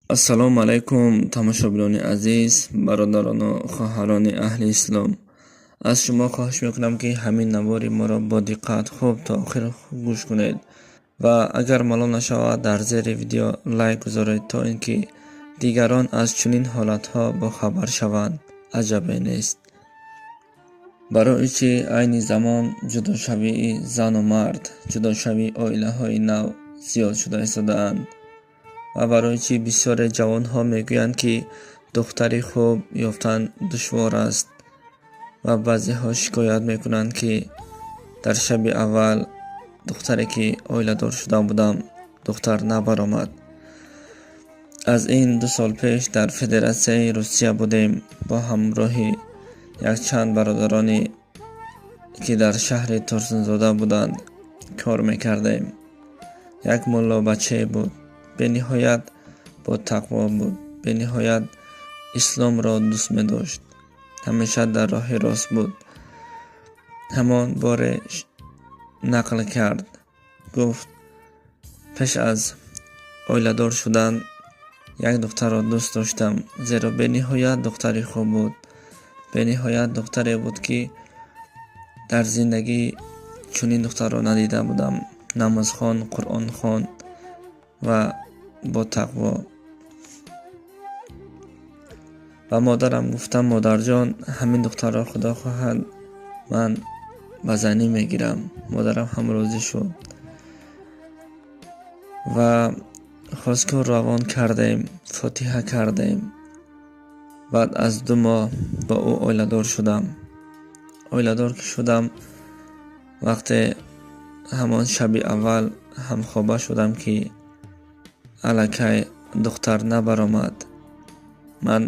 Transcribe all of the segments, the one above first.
ассалому алайкум тамошобинони азиз, бародарону хоҳарони аҳли ислом. Аз шумо хоҳиш мекунам ки ҳамин навори моро бо диққат хуб то охир гӯш кунед ва агар маълум нашавад дар зери видео лайк гузоред то ин ки дигарон аз чунин ҳолатҳо бохабар шаванд. аҷабе нест. барои чӣ айни замон ҷудошавии зану мард, ҷудошавии оилаҳои нав зиёд шуда истодаанд ва барои чӣ бисёре ҷавонҳо мегӯянд ки духтари хуб ёфтан душвор аст ва баъзеҳо шикоят мекунанд ки дар шаби аввал духтаре ки оиладор шуда будам духтар набаромад. аз ин 2 сол пеш дар Федератсияи Русия будем бо ҳамроҳи якчанд бародарони ки дар шаҳри Турсунзода буданд кор мекардем. як мулло бачае буд, бениҳоят бо тақво буд, бениҳоят исломро дӯст медошт, ҳамеша дар роҳи рост буд. ҳамон боре нақл кард, гуфт пеш аз оиладор шудан як духтарро дӯст доштам, зеро бениҳоят духтари хуб буд, бениҳоят духтаре буд ки дар зиндагӣ чунин духтарро надида будам. намозхон, қуръонхон ва бо тақво. ва модарам гуфтам, модарҷон, ҳамин духтарро худо хоҳад ман ба занӣ мегирам. модарам ҳам розӣ шуд ва хостгор равон кардем, фотиҳа кардем. баъд аз 2 моҳ ба ӯ оиладор шудам. оиладор ки шудам, вақте ҳамон шаби аввал ҳамхоба шудам ки аллакай духтар набаромад. ман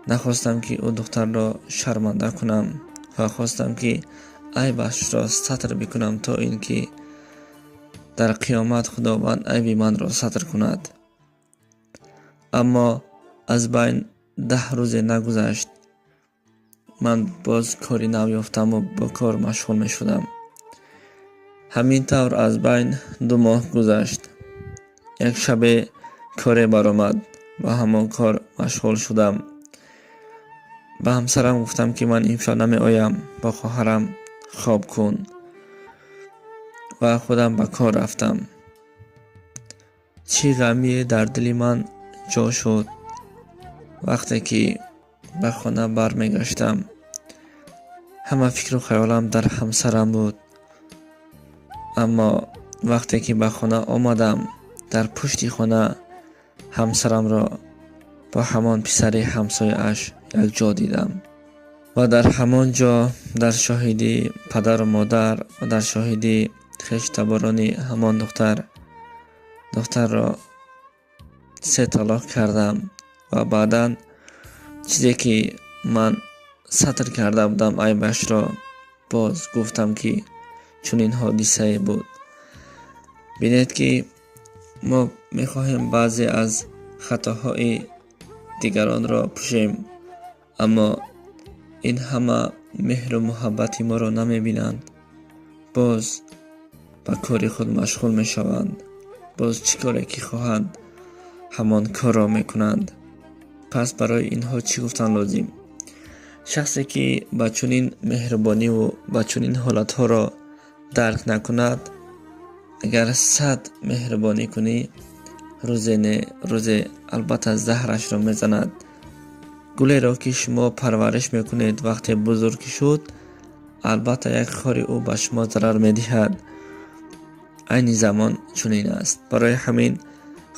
нахостам ки ӯ духтарро шарманда кунам ва хостам ки айбашро сатр бикунам то ин ки дар қиёмат худованд айби манро сатр кунад. аммо аз байн 10 рӯзе нагузашт, ман боз кори нав ёфтаму бо кор машғул мешудам. ҳамин тавр аз байн 2 моҳ гузашт. як шабе коре баромад, ба ҳамон кор машғул шудам. ба ҳамсарам гуфтам ки ман имшоб намеоям, ба хоҳарам хоб кун ва худам ба кор рафтам. чӣ ғамие дар дили ман ҷо шуд вақте ки ба хона бармегаштам. ҳама фикру хаёлам дар ҳамсарам буд. аммо вақте ки ба хона омадам, дар пушти хона ҳамсарамро бо ҳамон писари ҳамсояаш якҷо дидам. ва дар ҳамон ҷо, дар шоҳидии падару модар ва дар шоҳидии хештаборони ҳамон духтарро 3 талоқ кардам ва баъдан чизе ки ман сатр карда будам айбашро боз гуфтам ки чунин ҳодисае буд. бинед ки мо мехоҳем баъзе аз хатоҳои дигаронро пӯшем, аммо ин ҳама меҳру муҳаббати моро намебинанд. боз ба кори худ машғул мешаванд. боз чӣ коре ки хоҳанд ҳамон корро мекунанд. пас барои инҳо чӣ гуфтан лозим? шахсе ки ба чунин меҳрубониву ба чунин ҳолатҳоро дарк накунад, агар 100 меҳрубонӣ кунӣ, рӯзе не рӯзе албатта заҳрашро мезанад. гулеро ки шумо парвариш мекунед, вақте бузург шуд, албатта як хори ӯ ба шумо зарар медиҳад. айни замон чунин аст. барои ҳамин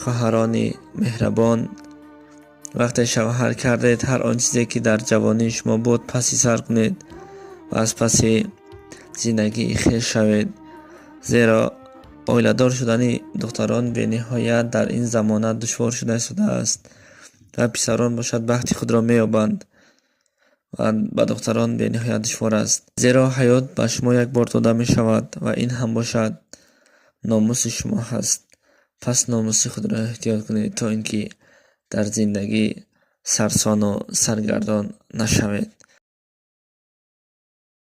хоҳарони меҳрабон, вақте шавҳар кардед, ҳар он чизе ки дар ҷавонии шумо буд паси сар кунед ва аз паси зиндагии хеш шавед. зеро оиладор шудани духтарон бениҳоят дар ин замона душвор шуда истодааст ва писарон бошад бахти худро меёбанд ва ба духтарон бениҳоят душвор аст. зеро ҳаёт ба шумо як бор дода мешавад ва ин ҳам бошад номуси шумо ҳаст. пас номуси худро эҳтиёт кунед то ин ки дар зиндагӣ сарсону саргардон нашавед.